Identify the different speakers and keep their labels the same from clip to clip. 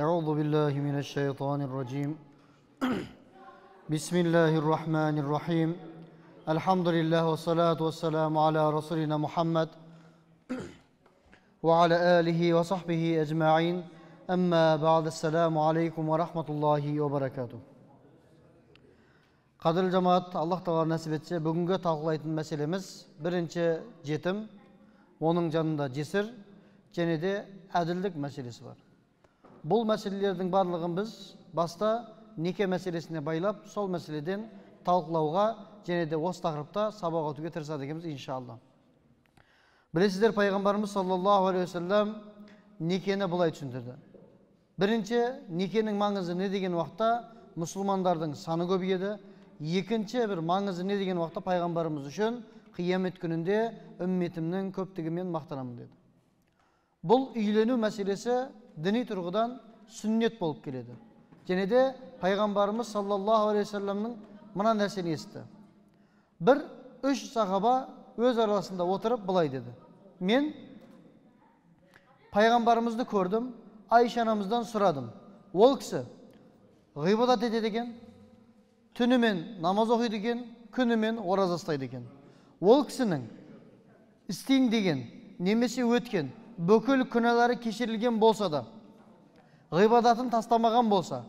Speaker 1: أعوذ بالله من الشيطان الرجيم بسم الله الرحمن الرحيم الحمد لله والصلاة والسلام على رسولنا محمد وعلى آله وصحبه أجمعين أما بعد السلام عليكم ورحمة الله وبركاته. Qadırlı cemaat, Allah Teala nasip etse bugünkü talqılaytın meselemiz birinci jetim, onun janında jesir, және de adillik meselesi var. Бұл мәселелердің барлығын біз баста неке мәселесіне байлап, сол мәселеден талқылауға және де осы тақырыпта сабақ өтуге тырысады екенбіз иншалла. Білесіздер, пайғамбарымыз саллаллаху алейхи вассалам некені былай түсіндірді. Бірінші, некенің маңызы не деген уақытта мұсылмандардың саны көбейеді. Екінші бір маңызы не деген уақытта пайғамбарымыз үшін қиямет күнінде үмметімнің көптігімен мақтанамын деді. Бұл үйлену мәселесі dini тұрғыдан сүннет болып келеді. Және де пайғамбарымыз саллаллаху алейхи вассаламның мына нәрсені естіді. Бір үш сахаба өз арасында отырып былай деді: мен пайғамбарымызды көрдім, Айша анамыздан сұрадым. Ол кісі ғибадат етеді екен, түнімен намаз оқиды екен, күнімен ораза ұстайды екен. Ол кісінің істейін деген немесе өткен бүкіл күнәлары кешірілген болса да, ғибадатын тастамаған болса,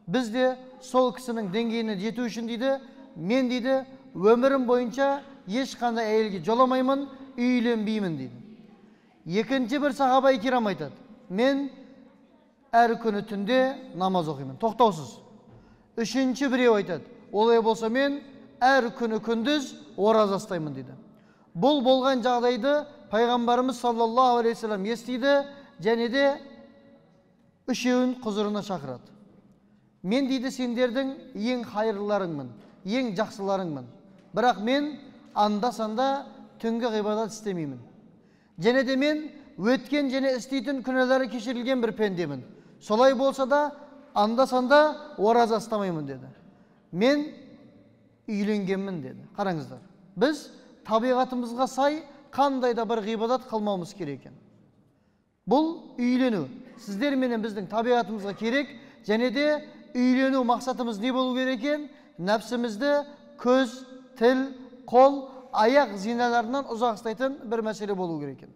Speaker 1: біз де сол кісінің деңгейіне жету үшін дейді, мен дейді, өмірім бойынша ешқандай әйелге жоламаймын, үйленбеймін дейді. Екінші бір сахаба керам айтады: мен әр күні түнде намаз оқимын, тоқтаусыз. Үшінші біреу айтады: олай болса мен әр күні күндіз ораза ұстаймын дейді. Бұл болған жағдайды пайғамбарымыз саллаллаху алейхи вассалам естиді, және де үшеуін құзырына шақырады. Мен дейді сендердің ең хайырлыларыңмын, ең жақсыларыңмын. Бірақ мен анда-санда түнгі ғибадат істемеймін. Және де мен өткен және істейтін күнәлары кешірілген бір пендемін. Солай болса да анда-санда ораза ұстамаймын деді. Мен үйленгенмін деді. Қараңыздар, біз табиғатымызға сай қандай да бір ғибадат қылмауымыз керек екен. Бұл үйлену сіздер менен біздің табиғатымызға керек, және де үйлену мақсатымыз не болу керек екен? Нәпсімізді көз, тіл, қол, аяқ зиналарынан ұзақ ұстайтын бір мәселе болу керек екен.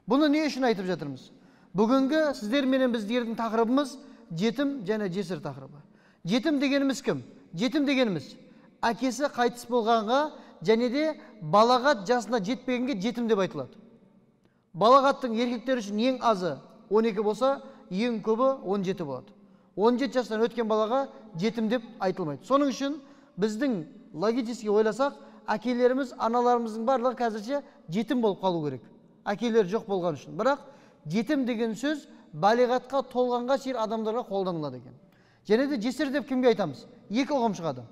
Speaker 1: Бұны не үшін айтып жатырмыз? Бүгінгі сіздер менен біздердің тақырыбымыз жетім және жесір тақырыбы. Жетім дегеніміз кім? Жетім дегеніміз әкесі қайтыс болғанға және де балағат жасына жетпегенге жетім деп айтылады. Балағаттың еркектер үшін ең азы 12 болса, ең көбі 17 болады. 17 жастан өткен балаға жетім деп айтылмайды. Соның үшін біздің логически ойласақ, әкелеріміз, аналарымыздың барлығы қазірше жетім болып қалу керек. Әкелер жоқ болған үшін. Бірақ жетім деген сөз балиғатқа толғанға шейін адамдарға қолданылады екен. Және де жесір деп кімге айтамыз? Екі ұғым шығады.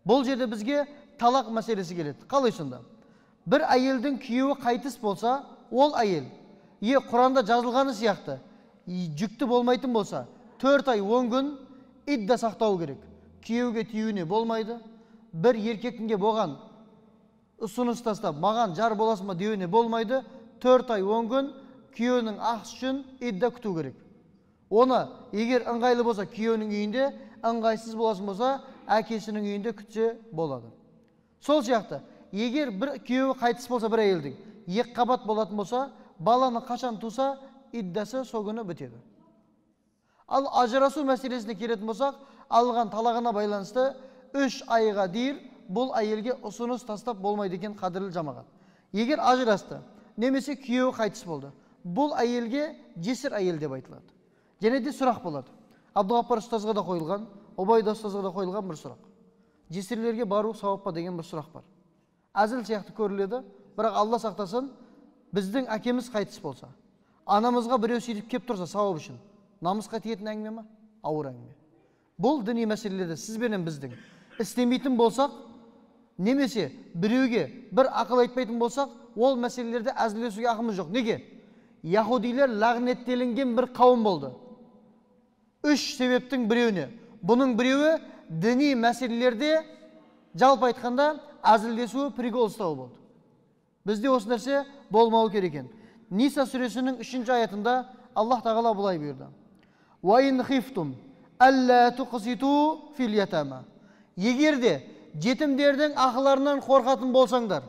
Speaker 1: Бұл жерде бізге талақ мәселесі келеді. Қалай сонда? Бір әйелдің күйеуі қайтыс болса, ол әйел Құранда жазылғаны сияқты жүкті болмайтын болса, 4 ай 10 күн идда сақтау керек. Күйеуге тиюіне болмайды. Бір еркекінге болған ұсыныс тастап, маған жар боласың ба деуіне болмайды. 4 ай 10 күн күйеуінің ақысы үшін идда күту керек. Оны егер ыңғайлы болса күйеуінің үйінде, ыңғайсыз боласың болса әкесінің үйінде күтсе болады. Сол сияқты, егер бір күйеуі қайтыс болса бір әйелдің, екі қабат болатын болса, баланы қашан туса, иддасы сол күні бітеді. Ал ажырасу мәселесіне келетін болсақ, алған талағына байланысты 3 айға дейін бұл әйелге ұсыныс тастап болмайды екен, қадірлі жамағат. Егер ажырасты, немесе күйеуі қайтыс болды, бұл әйелге жесір әйел деп айтылады. Және де сұрақ болады. Абдуғаппар ұстазға да қойылған, Обайда ұстазға да қойылған бір сұрақ. Жесірлерге бару сауап па деген бір сұрақ бар. Әзіл сияқты көріледі, бірақ Алла сақтасын, біздің әкеміз қайтыс болса, анамызға біреу сөйтіп кеп тұрса сауап үшін, намысқа тиетін әңгіме ме? Ауыр әңгіме. Бұл діни мәселелерді сіз бенен біздің істемейтін болсақ, немесе біреуге бір ақыл айтпайтын болсақ, ол мәселелерді әзілдесуге ақымыз жоқ. Неге? Яһудилер лағнеттелінген бір қауым болды. 3 себептің біреуіне. Бұның біреуі діни мәселелерде жалпы айтқанда әзілдесу, прикол ұстау болды. Бізде осы нәрсе болмау керек екен. Ниса сүресінің 3-ші аятында Аллах Тағала былай бұйырды: Wa in khiftum alla tuqsitu fil yatama. Егерде жетімдердің ақыларынан қорқатын болсаңдар,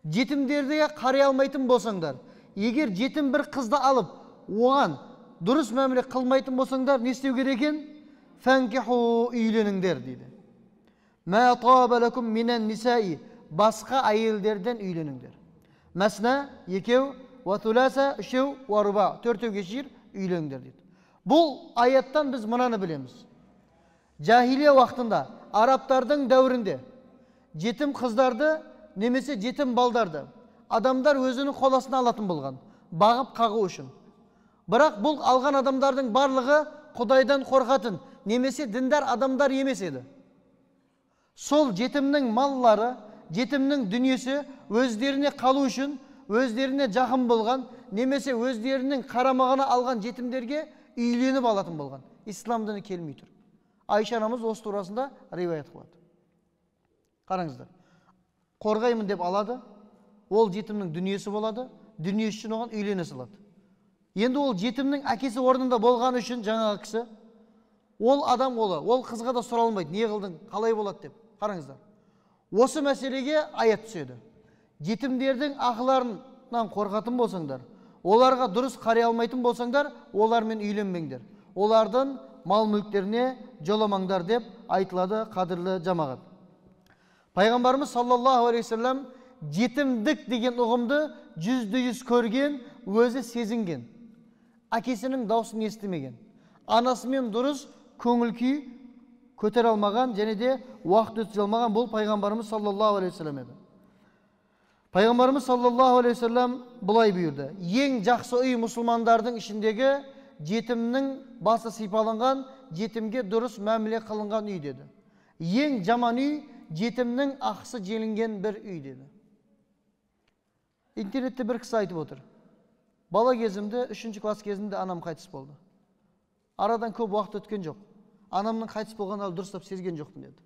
Speaker 1: жетімдерге қарай алмайтын болсаңдар, егер жетім бір қызды алып, оған дұрыс мәміле қылмайтын болсаңдар, не істеу керек екен? Фанкиху, үйленіңдер дейді. Ма таба лакум минан нисаи, басқа әйелдерден үйленіңдер. Мәсна, екеу, ва туласа, үшеу, ва руба, төртеуге шейін үйленіңдер дейді. Бұл аяттан біз мынаны білеміз. Жахилия уақытында, арабтардың дәуірінде жетім қыздарды немесе жетім балдарды адамдар өзінің қол астына алатын болған, бағып қағу үшін. Бірақ бұл алған адамдардың барлығы Құдайдан қорқатын немесе діндар адамдар емес еді. Сол жетімнің маллары, жетімнің дүниесі өздеріне қалу үшін, өздеріне жақын болған немесе өздерінің қарамағына алған жетімдерге үйленіп алатын болған. Ислам діні келмей тұр. Айша анамыз осы турасында риwayat қылады. Қараңыздар. Қорғаймын деп алады, ол жетімнің дүниесі болады, дүниесі үшін оған үйлене салады. Енді ол жетімнің әкесі орнында болған үшін жаңағы кісі, ол адам ол қызға да сұралмайды, не қылдың, қалай болады деп. Қараңыздар. Осы мәселеге аят түседі. Жетімдердің ақыларынан қорқатын болсаңдар, оларға дұрыс қарай алмайтын болсаңдар, олармен үйленбеңдер. Олардың мал мүліктеріне жоламаңдар деп айтылады, қадірлі жамағат. Пайғамбарымыз саллаллаху алейхи вассалам жетімдік деген ұғымды 100% көрген, өзі сезінген. Әкесінің даусын естімеген. Анасымен дұрыс көңіл күй көтер алмаған, және де уақыт өткізе алмаған бұл пайғамбарымыз саллаллаху алейхи вассалам еді. Пайғамбарымыз саллаллаху алейхи вассалам бұлай бұйырды. Ең жақсы үй мұсылмандардың ішіндегі жетімнің басы сипаланған, жетімге дұрыс мәміле қылынған үй деді. Ең жаман үй жетімнің ақысы желінген бір үй деді. Интернетте бір кісі айтып отыр. Бала кезімде, 3-ші класс кезімде анам қайтыс болды. Арадан көп уақыт өткен жоқ. Анамның қайтыс болғанын дұрыстап сезген жоқпын деді.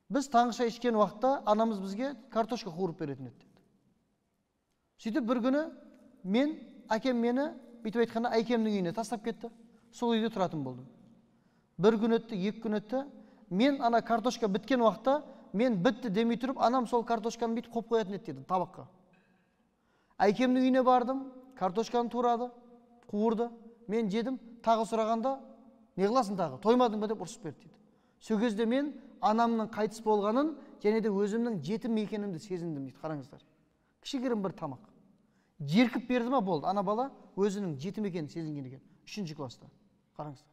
Speaker 1: Біз таңғы шай ішкен уақытта анамыз бізге картошка қуырып беретін еді. Сөйтіп бір күні әкем мені бүйтіп айтқанда әкемнің үйіне тастап кетті. Сол үйде тұратын болдым. Бір күн өтті, 2 күн өтті. Мен ана картошка біткен уақытта, мен бітті демей тұрып, анам сол картошканы бүйтіп қойып қоятын еді деді табаққа. Әкемнің үйіне бардым, картошканы турады, қуырды. Мен жедім, тағы сұрағанда, не қыласың тағы? Тоймадың ба деп ұрсып берді дейді. Сол кезде мен анамның қайтыс болғанын, және де өзімнің жетім екенімді сезіндім дейді. Қараңыздар. Кішігірім бір тамақ. Жеркіп берді ма болды. Ана бала өзінің жетім екенін сезінген екен. 3-ші класста. Қараңыздар.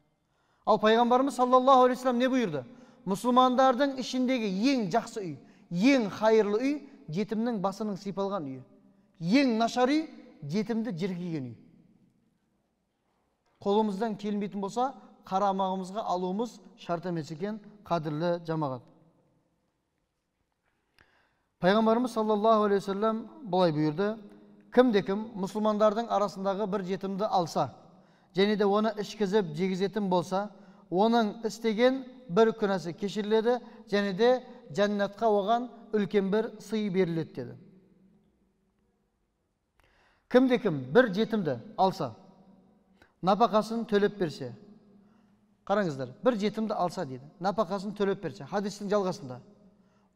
Speaker 1: Ал пайғамбарымыз саллаллаху алейхи вассалам не бұйырды? Мұсылмандардың ішіндегі ең жақсы үй, ең хайырлы үй жетімнің басының сипалған үйі. Ең нашар үй жетімді жеркеген үй. Қолымыздан келмейтін болса, қарамағымызға алуымыз шарт емес екен, қадірлі жамағат. Пайғамбарымыз саллаллаху алейхи вассалам бұлай бұйырды. Кімде-кім мұсылмандардың арасындағы бір жетімді алса, және де оны ішкізіп жегізетін болса, оның істеген бір күнәсі кешіріледі, және де жәннатқа оған үлкен бір сый беріледі деді. Кімде-кім бір жетімді алса, напақасын төлеп берсе, қараңыздар, бір жетімді алса дейді, напақасын төлеп берсе, хадистің жалғасында,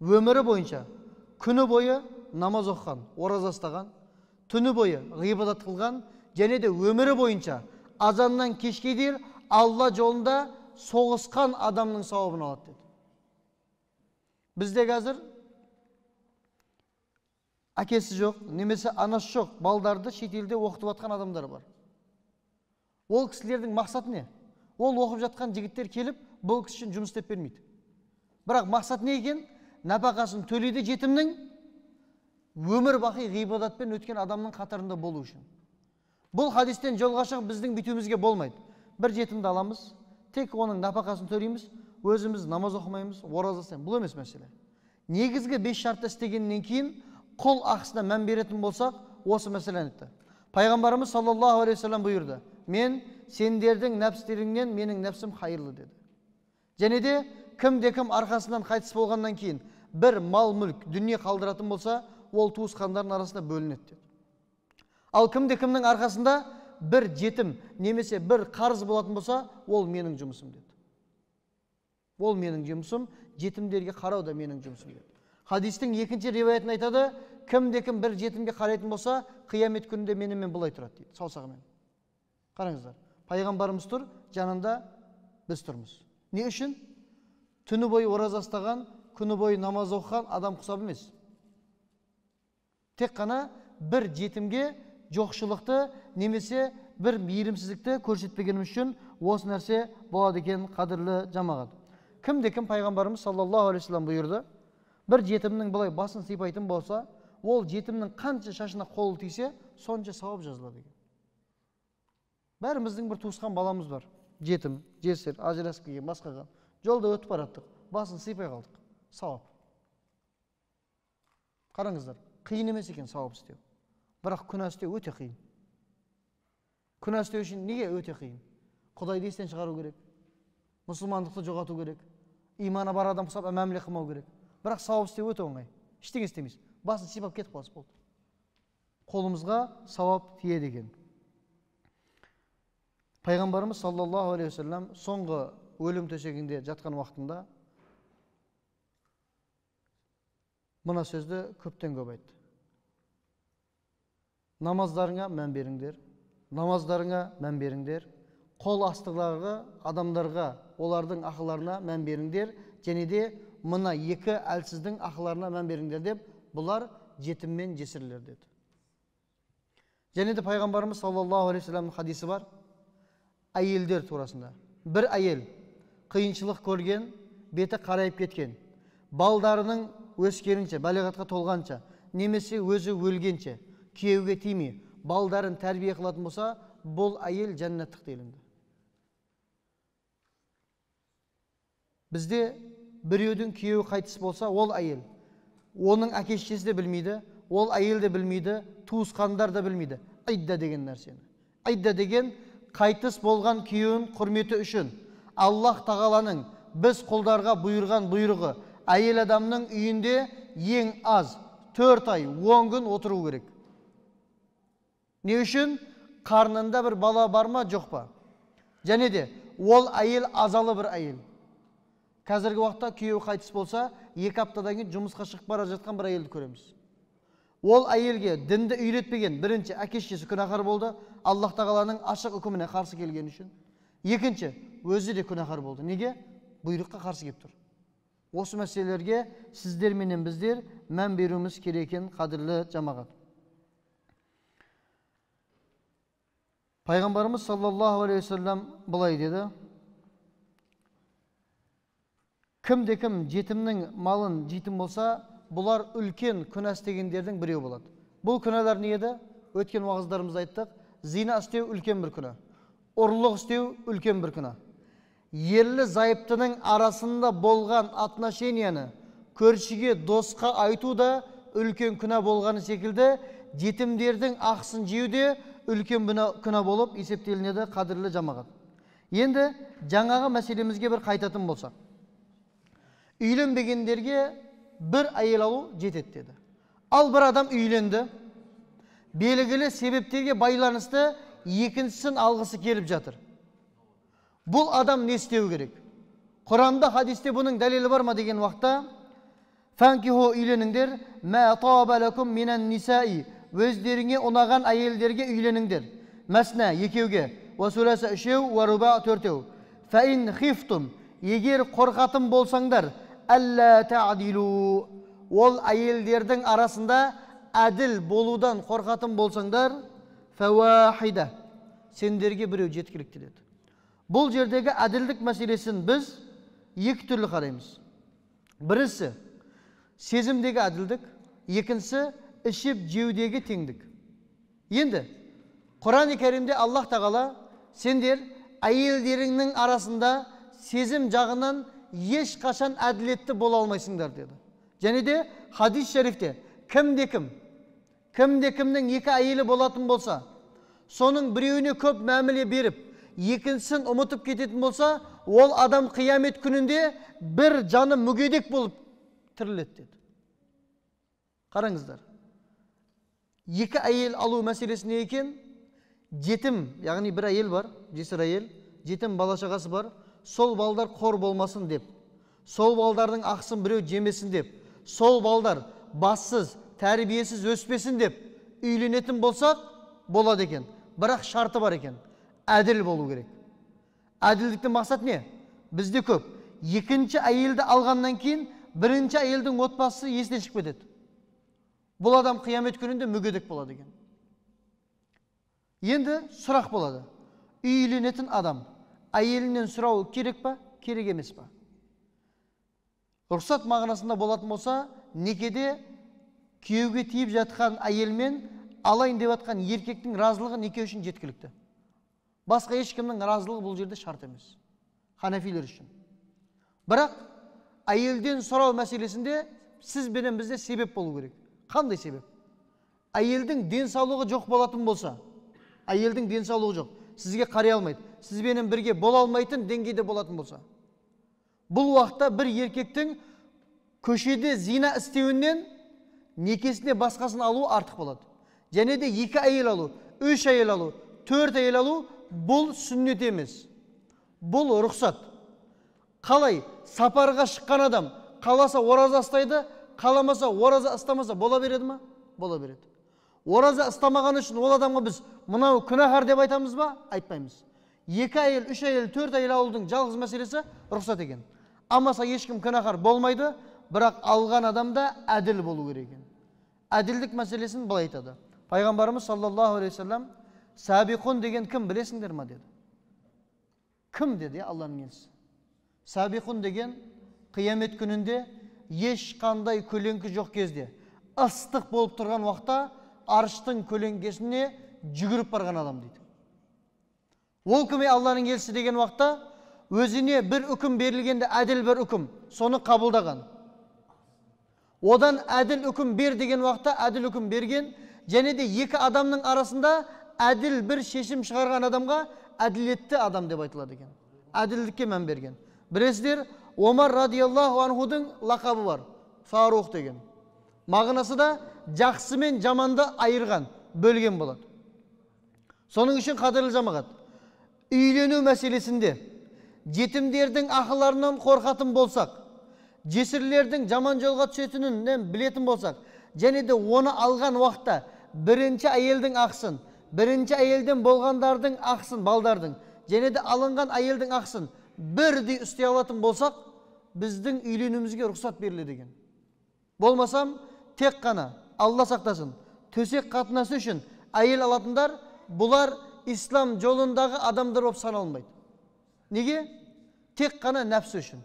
Speaker 1: өмірі бойынша күні бойы намаз оқыған, ораза ұстаған, түні бойы ғибадат қылған, және де өмірі бойынша азаннан кешке дейін Алла жолында соғысқан адамның сауабын алады деді. Бізде қазір әкесі жоқ, немесе анасы жоқ балдарды шетелде оқытып жатқан адамдар бар. Ол кісілердің мақсаты не? Ол оқып жатқан жігіттер келіп, бұл кісі үшін жұмыс істеп бермейді. Бірақ мақсат не екен? Напақасын төлейді жетімнің, өмір бақи ғибадатпен өткен адамның қатарында болу үшін. Бұл хадистен жолға шығып біздің бүйтуімізге болмайды. Бір жетімді аламыз, тек оның напақасын төлейміз, өзіміз намаз оқымаймыз, ораза ұстаймыз. Бұл емес мәселе. Негізгі 5 шартты істегеннен кейін құл ақысына мән беретін болсақ, осы мәселені айтты. Пайғамбарымыз саллаллаху алейхи вассалам бұйырды. Мен сендердің нәпстеріңнен менің нәпсім хайырлы деді. Және де кім-де-кім арқасынан қайтыс болғаннан кейін бір мал мүлк дүние қалдыратын болса, ол туысқандардың арасында бөлінеді деді. Ал кім-де-кімнің арқасында bir жетім немесе бір қарыз болатын болса, ол менің жұмысым деді. Ол менің жұмысым, жетімдерге қарау да менің жұмысым деді. Хадистің екінші риwayетін айтады, кім-кім бір жетімге қарайтын болса, қиямет күнінде менімен бұлай тұрады дейді, саусағымен. Қараңыздар, пайғамбарымыз тұр, жанында біз тұрмыз. Не үшін? Түні бойы ораза ұстаған, күні бойы намаз оқыған адам құсап емес. Тек қана бір жетімге жоқшылықты немесе бір мейірімсіздікті көрсетпегенім үшін осы нәрсе болады екен, қадірлі жамағат. Кім-кім пайғамбарымыз саллаллаху алейхи вассалам бұйырды, бір жетімнің бұлай басын сипайтын болса, ол жетімнің қанша шашына қолы тисе, сонша сауап жазылады екен. Бәріміздің бір туысқан баламыз бар. Жетім, жесір, ажырасып келген, басқаға. Жолда өтіп бараттық, басын сипай қалдық. Сауап. Қараңыздар, қиын емес екен сауап істеу. Бірақ күнә істеу өте қиын. Күнә істеу үшін неге өте қиын? Құдайды естен шығару керек. Мұсылмандықты жоғалту керек. Иманы бар адам құсап мәміле қылмау керек. Бірақ сауап істеу өте оңай. Ештеңе істемейсіз. Басын сипап кетіп қаласыз болды. Қолымызға сауап тиеді екен. Пайғамбарымыз саллаллаху алейхи вассалам соңғы өлім төсегінде жатқан уақытында мына сөзді көптен көп айтты. Намаздарыңа мән беріңдер, намаздарыңа мән беріңдер, қол астығыларға адамдарға, олардың ақыларына мән беріңдер, және де мына екі әлсіздің ақыларына мән беріңдер деп, бұлар жетім мен жесірлер деді. Және де пайғамбарымыз саллаллаху алейхи вассаламның хадисі бар. Әйелдер турасында. Бір әйел қиыншылық көрген, беті қарайып кеткен, балдарының өскенінше, бәлиғатқа толғанша, немесе өзі өлгенше, күйеуге тимей, балдарын тәрбие қылатын болса, бұл әйел жәннаттық делінді. Бізде біреудің күйеуі қайтыс болса, ол әйел. Оның әке-шешесі де білмейді, ол әйел де білмейді, туысқандар да білмейді. Айда деген нәрсені. Айда деген қайтыс болған күйеуін құрметі үшін Аллах тағаланың біз құлдарға бұйырған бұйрығы, әйел адамның үйінде ең аз 4 ай 10 күн отыру керек. Не үшін? Қарнында бір бала бар ма, жоқ па? Және де ол әйел азалы бір әйел. Қазіргі уақытта күйеуі қайтыс болса, 2 аптадан кейін жұмысқа шығып бара жатқан бір әйелді көреміз. Ол әйелге дінді үйретпеген, бірінші әке-шешесі күнәһар болды, Аллах тағаланың ашық үкіміне қарсы келген үшін. Екінші, өзі де күнәһар болды. Неге? Бұйрыққа қарсы келіп тұр. Осы мәселелерге сіздер менен біздер мән беруіміз керек екен, қадірлі жамағат. Пайғамбарымыз саллаллаху алейхи вассалам былай деді: кім-кім жетімнің малын жетім болса, бұлар үлкен күнә істегендердің біреу болады. Бұл күнәлар не еді? Өткен уағыздарымызда айттық. Зина істеу үлкен бір күнә. Ұрлық істеу үлкен бір күнә. Ерлі зайыптының арасында болған отношенияны көршіге, досқа айту да үлкен күнә болғаны секілді, жетімдердің ақысын жеу де үлкен күнә болып есептелінеді, қадірлі жамағат. Енді жаңағы мәселемізге бір қайтатын болсақ. Үйленбегендерге бір әйел алу жетеді деді. Ал бір адам үйленді, белгілі себептерге байланысты екіншісін алғысы келіп жатыр. Бұл адам не істеу керек? Құранда, хадисте бұның дәлелі бар ма деген уақытта, фәнкиху үйленіңдер, мә таба лакум минан нисаи, өздеріңе ұнаған әйелдерге үйленіңдер. Мәсна екеуге, ва сүләсә үшеу, ва руба төртеу. Фәин хифтум, егер қорқатын болсаңдар, әллә та'дилу, ол әйелдердің арасында әділ болудан қорқатын болсаңдар, фәуахида, сендерге біреу жеткілікті деді. Бұл жердегі әділдік мәселесін біз екі түрлі қараймыз. Бірісі сезімдегі әділдік, екіншісі ішіп жеудегі теңдік. Енді Құран-ы Кәрімде Аллах тағала сендер әйелдеріңнің арасында сезім жағынан ешқашан әділетті бола алмайсыңдар деді. Және де хадис шәрифте кімде-кімнің екі әйелі болатын болса, соның біреуіне көп мәміле беріп, екіншісін ұмытып кететін болса, ол адам қиямет күнінде бір жаны мүгедек болып тіріледі деді. Қараңыздар. Екі әйел алу мәселесі не екен? Жетім, яғни бір әйел бар, жесір әйел, жетім бала шағасы бар, сол балдар қор болмасын деп, сол балдардың ақысын біреу жемесін деп, сол балдар бассыз, тәрбиесіз өспесін деп үйленетін болсақ болады екен. Бірақ шарты бар екен. Әділ болу керек. Әділдіктің мақсат не? Бізде көп. Екінші әйелді алғаннан кейін бірінші әйелдің отбасы есінен шығып кетеді. Бұл адам қиямет күнінде мүгедек болады екен. Енді сұрақ болады. Үйленетін адам әйелінен сұрау керек па, керек емес па? Рұқсат мағынасында болатын болса, некеде күйеуге тиіп жатқан әйелмен алайын деп жатқан еркектің разылығы неке үшін жеткілікті. Басқа ешкімнің разылығы бұл жерде шарт емес. Ханафилер үшін. Бірақ әйелден сұрау мәселесінде сіз бенен бізде себеп болу керек. Қандай себеп? Әйелдің денсаулығы жоқ болатын болса, әйелдің денсаулығы жоқ, сізге қарай алмайды, сізбенен бірге бола алмайтын деңгейде болатын болса, бұл уақытта бір еркектің көшеде зина істеуінен некесіне басқасын алу артық болады. Және де 2 әйел алу, 3 әйел алу, 4 әйел алу бұл сүннет емес. Бұл рұқсат. Қалай сапарға шыққан адам қаласа ораза ұстайды, қаламаса ораза ұстамаса бола береді ме? Бола береді. Ораза ұстамаған үшін ол адамға біз мынау күнәһар деп айтамыз ба? Айтпаймыз. 2 әйел, 3 әйел, 4 әйел алудың жалғыз мәселесі рұқсат екен. Амаса ешкім күнәһар болмайды, бірақ алған адамда әділ болу керек екен. Әділдік мәселесін былай айтады. Пайғамбарымыз саллаллаху алейхи вассалам, сабиқун деген кім білесіңдер ма деді. Кім деді, Алланың елшісі. Сабиқун деген қиямет күнінде ешқандай көлеңкі жоқ кезде, ыстық болып тұрған уақытта арыштың көлеңкесіне жүгіріп барған адам дейді. Ол кім Алланың елшісі деген уақытта өзіне бір үкім берілгенде әділ бір үкім, соны қабылдаған. Одан әділ үкім бер деген уақытта әділ үкім берген, және де 2 адамның арасында әділ бір шешім шығарған адамға әділетті адам деп айтылады екен. Әділдікке мән берген. Білесіздер, Омар радиаллаху анхудың лақабы бар, Фарух деген. Мағынасы да жақсы мен жаманды айырған, бөлген болады. Соның үшін қадірлі жамағат, үйлену мәселесінде жетімдердің ақыларынан қорқатын болсақ, жесірлердің жаман жолға түсетінін білетін болсақ, және де оны алған уақытта бірінші әйелдің ақсын, бірінші әйелден болғандардың ақсын, балдардың, және де алынған әйелдің ақсын бірдей үстей алатын болсақ, біздің үйленуімізге рұқсат беріледі екен. Болмасам, тек қана, Алла сақтасын, төсек қатынасы үшін әйел алатындар, бұлар ислам жолындағы адамдар болып саналмайды. Неге? Тек қана нәпсі үшін.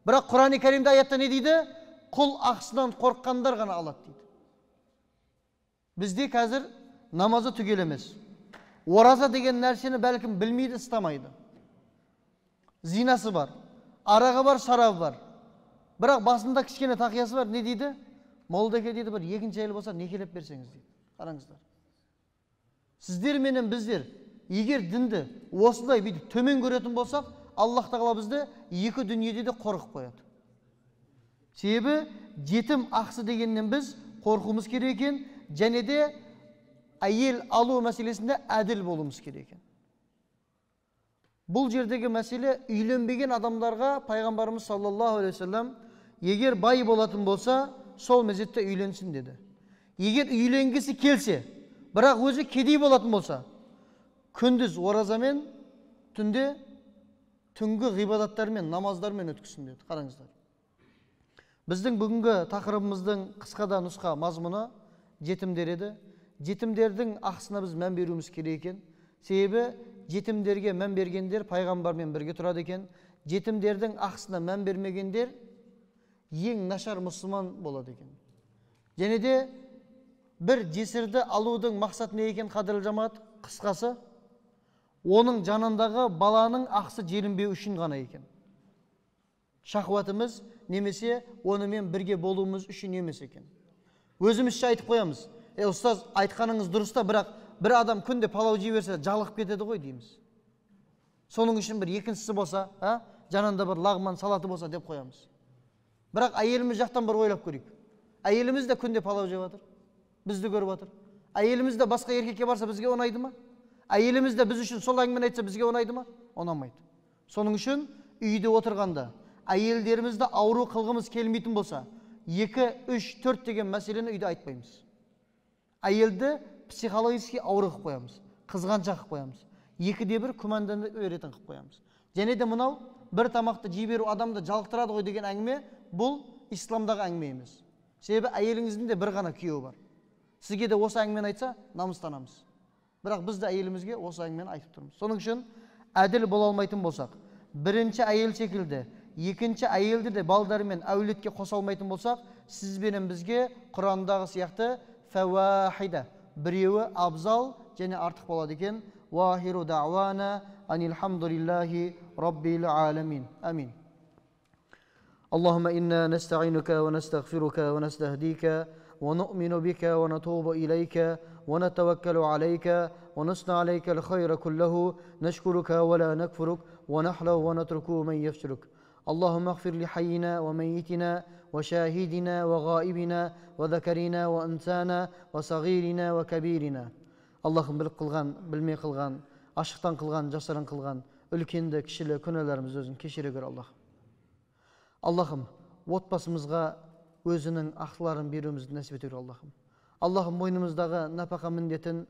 Speaker 1: Бірақ Құран-ы Кәримде аятта не дейді? Құл ақсынан қорыққандар ғана алады дейді. Бізде қазір намазы түгел емес. Ораза деген нәрсені бәлкім білмейді, істамайды. Зинасы бар, арағы бар, шарабы бар. Бірақ басында кішкене тақиясы бар, не дейді? Молдаке дейді, бір екінші әйел болса некелеп берсеңіз дейді. Қараңыздар. Сіздер менен біздер егер дінді осындай бүйтіп төмен көретін болсақ, Аллах тағала бізді 2 дүниеде де қорқып қояды. Себебі жетім ақсы дегеннен біз қорқуымыз керек екен, және де әйел алу мәселесінде әділ болуымыз керек екен. Бұл жердегі мәселе үйленбеген адамдарға пайғамбарымыз саллаллаху алейхи вассалам егер бай болатын болса, сол мезетте үйленсін деді. Егер үйленгісі келсе, бірақ өзі кедей болатын болса, күндіз оразамен, түнде түнгі ғибадаттармен, намаздармен өткізсін деді. Қараңыздар. Біздің бүгінгі тақырыбымыздың қысқада нұсқа мазмұны жетімдер еді. Жетімдердің ақысына біз мән беруіміз керек екен. Себебі жетімдерге мән бергендер пайғамбармен бірге тұрады екен. Жетімдердің ақысына мән бермегендер ең нашар мұсылман болады екен. Және де бір жесірді алудың мақсаты не екен, қадірлі жамағат? Қысқасы, оның жанындағы баланың ақысы желінбеу үшін ғана екен. Шахуатымыз немесе онымен бірге болуымыз үшін емес екен. Өзімізше айтып қоямыз. Ұстаз, айтқаныңыз дұрыс та, бірақ бір адам күнде палау жей берсе жалығып кетеді ғой дейміз. Соның үшін бір екіншісі болса, жанында бір лағман салаты болса деп қоямыз. Бірақ әйеліміз жақтан бір ойлап көрейік. Әйеліміз де күнде палау жеп жатыр. Бізді көріп жатыр. Әйеліміз де басқа еркекке барса бізге ұнайды ма? Әйеліміз де біз үшін сол әңгімені айтса бізге ұнайды ма? Ұнамайды. Соның үшін үйде отырғанда әйелдерімізді ауру қылғымыз келмейтін болса, 2, 3, 4 деген мәселені үйде айтпаймыз. Әйелді психологически ауру қылып қоямыз, қызғаншақ қылып қоямыз. 2-де 1 күмәнданып беретін қылып қоямыз. Және де мынау бір тамақты жей беру адамды жалықтырады ғой деген әңгіме, бұл исламдағы әңгіме емес. Себебі әйеліңіздің де бір ғана күйеуі бар. Сізге де осы әңгімені айтса, намыстанамыз. Бірақ біз де әйелімізге осы әңгімені айтып тұрмыз. Соның үшін әділ бола алмайтын болсақ, бірінші әйел секілді, екінші әйелді де балдарымен әулетке қоса алмайтын болсақ, сіз бенен бізге Құрандағы сияқты фәуахида, біреуі абзал және артық болады екен. Вахиру дa'вана анилхамдулиллахи раббил аламин. Амин. اللهم إنا نستعينك ونستغفرك ونستهديك ونؤمن بك ونتوب إليك ونتوكل عليك ونصنع عليك الخير كله نشكرك ولا نكفرك ونحلو ونترك من يفشرك اللهم اغفر لحينا وميتنا وشاهدنا وغائبنا وذكرنا وأنسانا وصغيرنا وكبيرنا اللهم bilip kılgan, bilmey kılgan, aşıktan kılgan, жасырын kılgan, ülkende kişili күнәләрimiz özün кешіре gör Allah. Allah'ım отбасымызға өзінің ақыларын беруімізді нәсіп ете гөр Allah'ım. Allah'ım мойнымыздағы напақа міндетін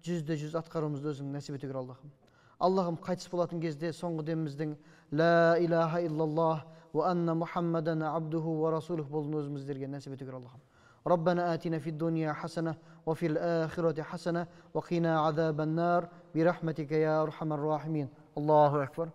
Speaker 1: 100% атқаруымызды өзің нәсіп ете гөр Allah'ım. Allah'ım қайтыс болатын кезде соңғы деміміздің ла илаха иллаллах ва анна Muhammadan abduhu wa rasuluh болуын өзіміздерге нәсіп ете гөр Allah'ım. ربنا آتنا في الدنيا حسنة وفي الآخرة حسنة وقنا عذاب النار برحمتك يا أرحم الراحمين. الله أكبر.